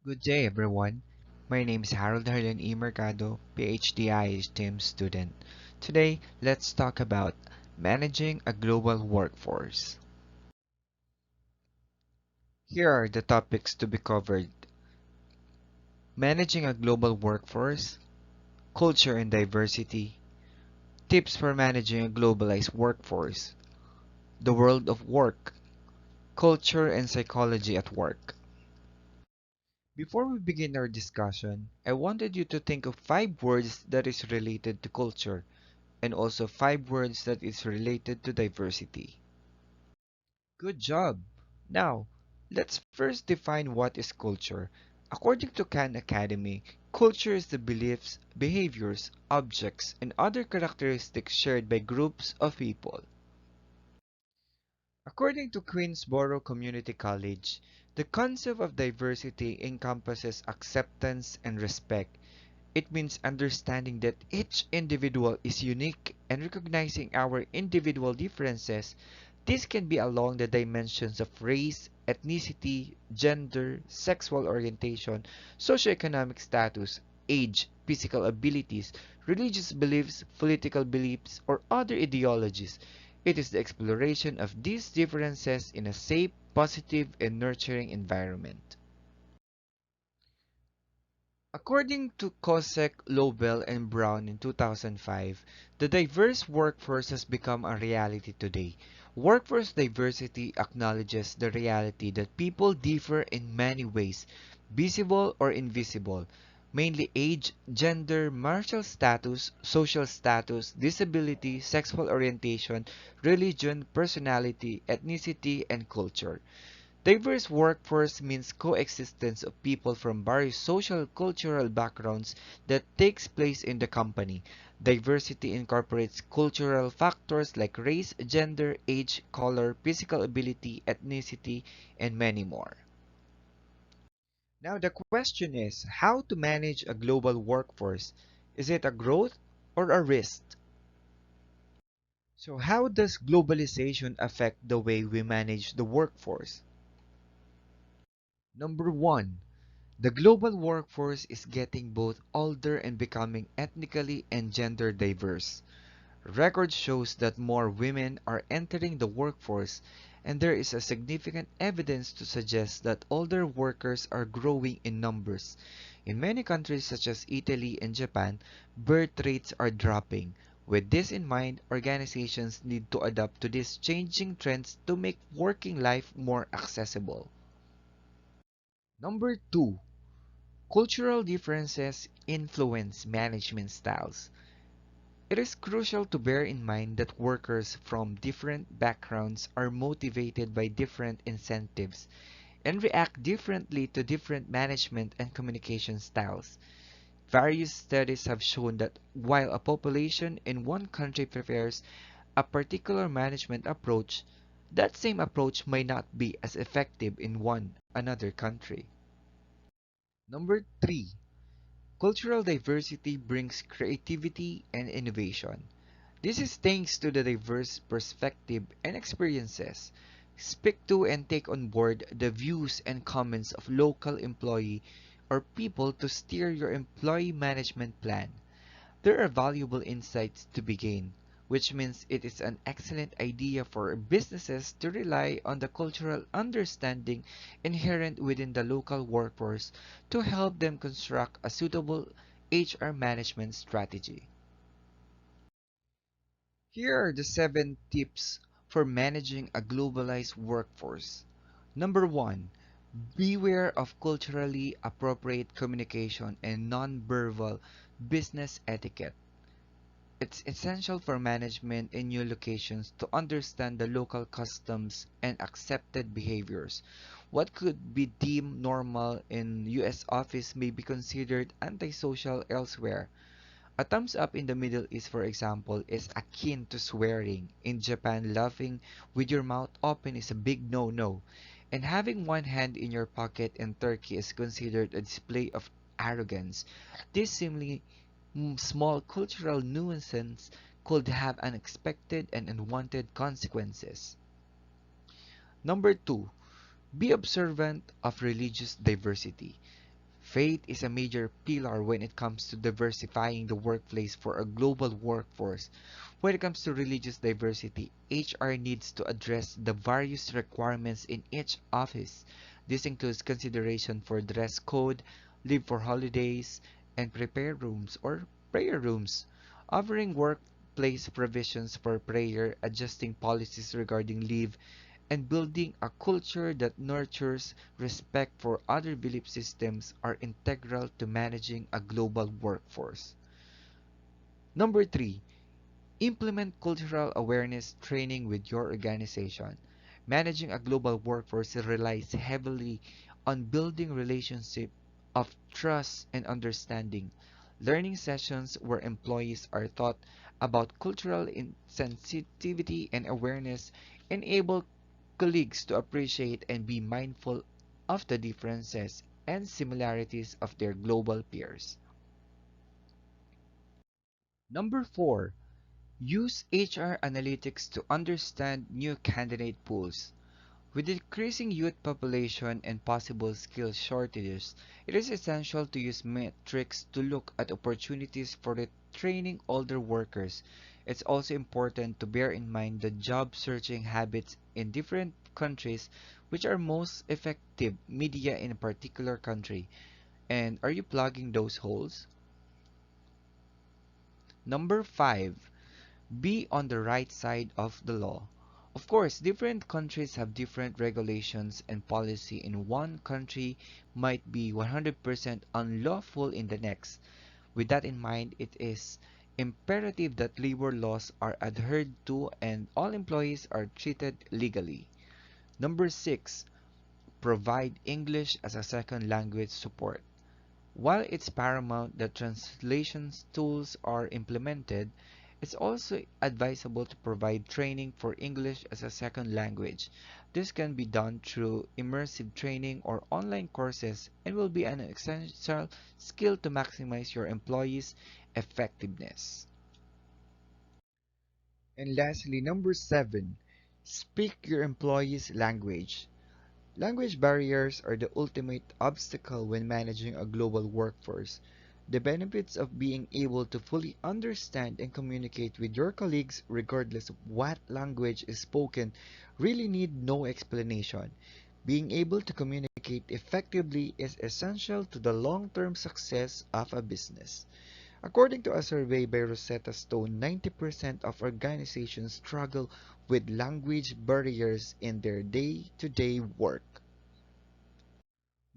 Good day, everyone. My name is Harold Harlan E. Mercado, PhD STEM student. Today, let's talk about managing a global workforce. Here are the topics to be covered: managing a global workforce, culture and diversity, tips for managing a globalized workforce, the world of work, culture and psychology at work. Before we begin our discussion, I wanted you to think of 5 words that is related to culture and also 5 words that is related to diversity. Good job! Now, let's first define what is culture. According to Khan Academy, culture is the beliefs, behaviors, objects, and other characteristics shared by groups of people. According to Queensborough Community College, the concept of diversity encompasses acceptance and respect. It means understanding that each individual is unique and recognizing our individual differences. This can be along the dimensions of race, ethnicity, gender, sexual orientation, socioeconomic status, age, physical abilities, religious beliefs, political beliefs, or other ideologies. It is the exploration of these differences in a safe, positive, and nurturing environment. According to Kosek, Lobel, and Brown in 2005, the diverse workforce has become a reality today. Workforce diversity acknowledges the reality that people differ in many ways, visible or invisible, mainly age, gender, marital status, social status, disability, sexual orientation, religion, personality, ethnicity, and culture. Diverse workforce means coexistence of people from various social cultural backgrounds that takes place in the company. Diversity incorporates cultural factors like race, gender, age, color, physical ability, ethnicity, and many more. Now the question is, how to manage a global workforce? Is it a growth or a risk? So how does globalization affect the way we manage the workforce? Number 1, the global workforce is getting both older and becoming ethnically and gender diverse. Record shows that more women are entering the workforce, and there is a significant evidence to suggest that older workers are growing in numbers. In many countries such as Italy and Japan, birth rates are dropping. With this in mind, organizations need to adapt to these changing trends to make working life more accessible. Number 2, cultural differences influence management styles. It is crucial to bear in mind that workers from different backgrounds are motivated by different incentives and react differently to different management and communication styles. Various studies have shown that while a population in one country prefers a particular management approach, that same approach may not be as effective in one another country. Number 3, cultural diversity brings creativity and innovation. This is thanks to the diverse perspective and experiences. Speak to and take on board the views and comments of local employee or people to steer your employee management plan. There are valuable insights to be gained, which means it is an excellent idea for businesses to rely on the cultural understanding inherent within the local workforce to help them construct a suitable HR management strategy. Here are the 7 tips for managing a globalized workforce. Number 1, beware of culturally appropriate communication and nonverbal business etiquette. It's essential for management in new locations to understand the local customs and accepted behaviors. What could be deemed normal in US office may be considered antisocial elsewhere. A thumbs up in the Middle East, for example, is akin to swearing. In Japan, laughing with your mouth open is a big no-no. And having one hand in your pocket in Turkey is considered a display of arrogance. This seemingly small cultural nuances could have unexpected and unwanted consequences. Number 2, be observant of religious diversity. Faith is a major pillar when it comes to diversifying the workplace for a global workforce. When it comes to religious diversity, HR needs to address the various requirements in each office. This includes consideration for dress code, leave for holidays, and prepare rooms or prayer rooms, offering workplace provisions for prayer, adjusting policies regarding leave, and building a culture that nurtures respect for other belief systems are integral to managing a global workforce. Number 3, implement cultural awareness training with your organization. Managing a global workforce relies heavily on building relationships of trust and understanding. Learning sessions where employees are taught about cultural sensitivity and awareness enable colleagues to appreciate and be mindful of the differences and similarities of their global peers. Number 4, use HR analytics to understand new candidate pools. With increasing youth population and possible skill shortages, it is essential to use metrics to look at opportunities for retraining older workers. It's also important to bear in mind the job searching habits in different countries which are most effective media in a particular country. And are you plugging those holes? Number 5, be on the right side of the law. Of course, different countries have different regulations and policy. In one country might be 100% unlawful in the next. With that in mind, it is imperative that labor laws are adhered to and all employees are treated legally. Number 6, provide English as a second language support. While it's paramount that translation tools are implemented, it's also advisable to provide training for English as a second language. This can be done through immersive training or online courses and will be an essential skill to maximize your employees' effectiveness. And lastly, number 7, speak your employees' language. Language barriers are the ultimate obstacle when managing a global workforce. The benefits of being able to fully understand and communicate with your colleagues, regardless of what language is spoken, really need no explanation. Being able to communicate effectively is essential to the long-term success of a business. According to a survey by Rosetta Stone, 90% of organizations struggle with language barriers in their day-to-day work.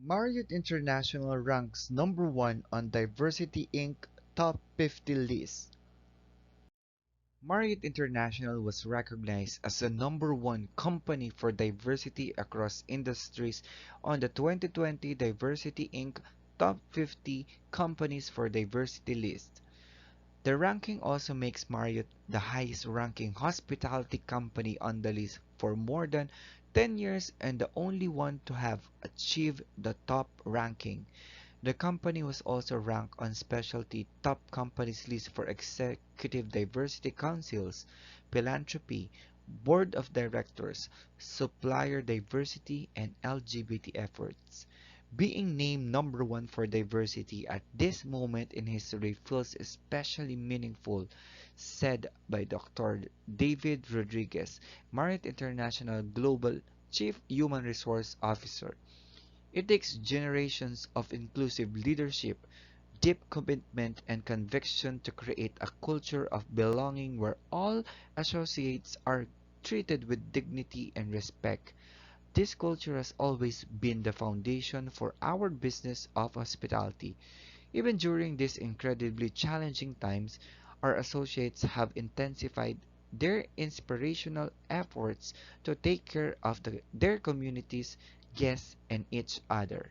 Marriott International ranks number 1 on Diversity Inc. Top 50 list. Marriott International was recognized as the number 1 company for diversity across industries on the 2020 Diversity Inc. Top 50 Companies for Diversity list. The ranking also makes Marriott the highest ranking hospitality company on the list for more than 10 years and the only one to have achieved the top ranking. The company was also ranked on Specialty Top Companies list for executive diversity councils, philanthropy, board of directors, supplier diversity, and LGBT efforts. Being named number 1 for diversity at this moment in history feels especially meaningful, said by Dr. David Rodriguez, Marriott International Global Chief Human Resource Officer. It takes generations of inclusive leadership, deep commitment, and conviction to create a culture of belonging where all associates are treated with dignity and respect. This culture has always been the foundation for our business of hospitality. Even during these incredibly challenging times, our associates have intensified their inspirational efforts to take care of their communities, guests, and each other.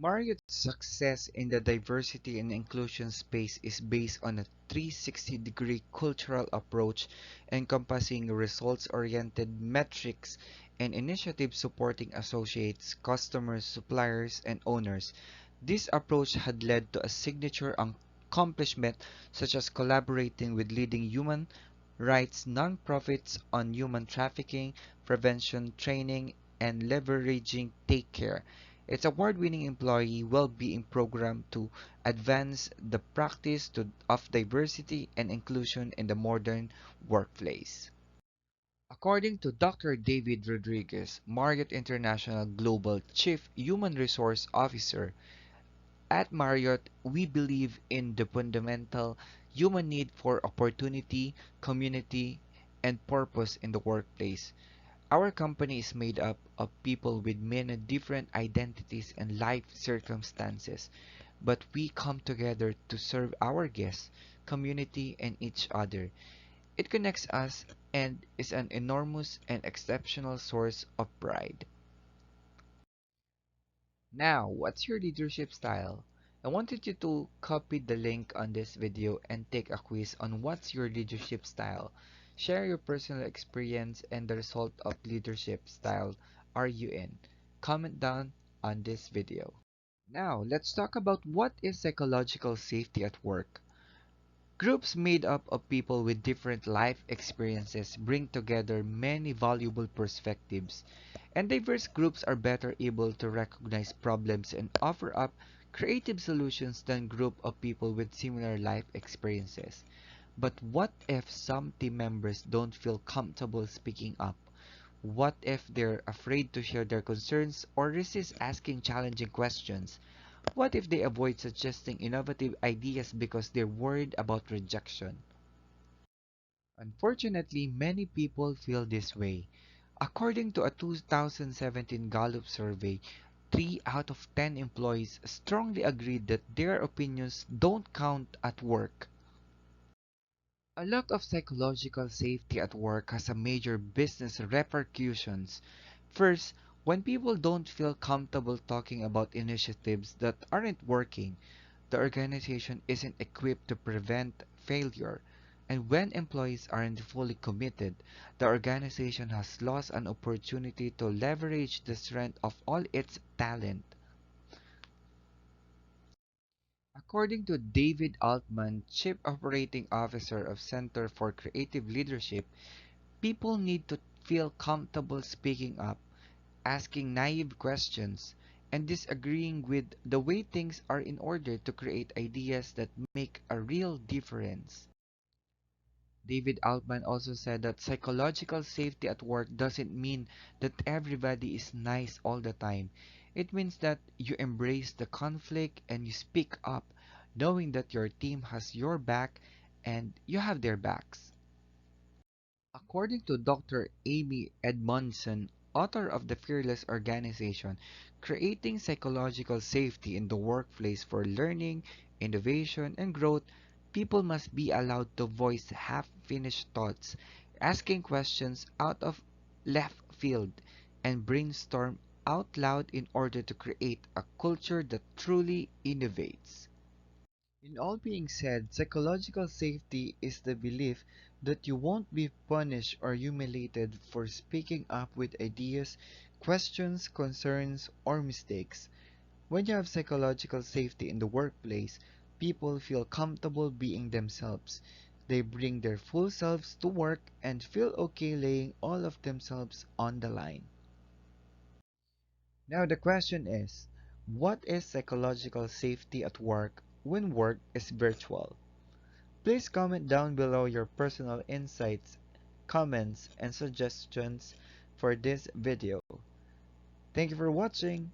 Marriott's success in the diversity and inclusion space is based on a 360-degree cultural approach encompassing results-oriented metrics and initiatives supporting associates, customers, suppliers, and owners. This approach had led to a signature accomplishment such as collaborating with leading human rights nonprofits on human trafficking, prevention training, and leveraging take care. Its award-winning employee well-being program to advance the of diversity and inclusion in the modern workplace. According to Dr. David Rodriguez, Marriott International Global Chief Human Resource Officer, at Marriott, we believe in the fundamental human need for opportunity, community, and purpose in the workplace. Our company is made up of people with many different identities and life circumstances, but we come together to serve our guests, community, and each other. It connects us and is an enormous and exceptional source of pride. Now, what's your leadership style? I wanted you to copy the link on this video and take a quiz on what's your leadership style. Share your personal experience and the result of leadership style are you in. Comment down on this video. Now, let's talk about what is psychological safety at work. Groups made up of people with different life experiences bring together many valuable perspectives, and diverse groups are better able to recognize problems and offer up creative solutions than group of people with similar life experiences. But what if some team members don't feel comfortable speaking up? What if they're afraid to share their concerns or resist asking challenging questions? What if they avoid suggesting innovative ideas because they're worried about rejection? Unfortunately, many people feel this way. According to a 2017 Gallup survey, 3 out of 10 employees strongly agreed that their opinions don't count at work. A lack of psychological safety at work has a major business repercussions. First, when people don't feel comfortable talking about initiatives that aren't working, the organization isn't equipped to prevent failure. And when employees aren't fully committed, the organization has lost an opportunity to leverage the strength of all its talent. According to David Altman, Chief Operating Officer of Center for Creative Leadership, people need to feel comfortable speaking up, asking naive questions, and disagreeing with the way things are in order to create ideas that make a real difference. David Altman also said that psychological safety at work doesn't mean that everybody is nice all the time. It means that you embrace the conflict and you speak up, knowing that your team has your back and you have their backs. According to Dr. Amy Edmondson, author of The Fearless Organization, creating psychological safety in the workplace for learning, innovation, and growth, people must be allowed to voice half-finished thoughts, asking questions out of left field, and brainstorm out loud in order to create a culture that truly innovates. In all being said, psychological safety is the belief that you won't be punished or humiliated for speaking up with ideas, questions, concerns, or mistakes. When you have psychological safety in the workplace, people feel comfortable being themselves. They bring their full selves to work and feel okay laying all of themselves on the line. Now the question is, what is psychological safety at work when work is virtual? Please comment down below your personal insights, comments, and suggestions for this video. Thank you for watching.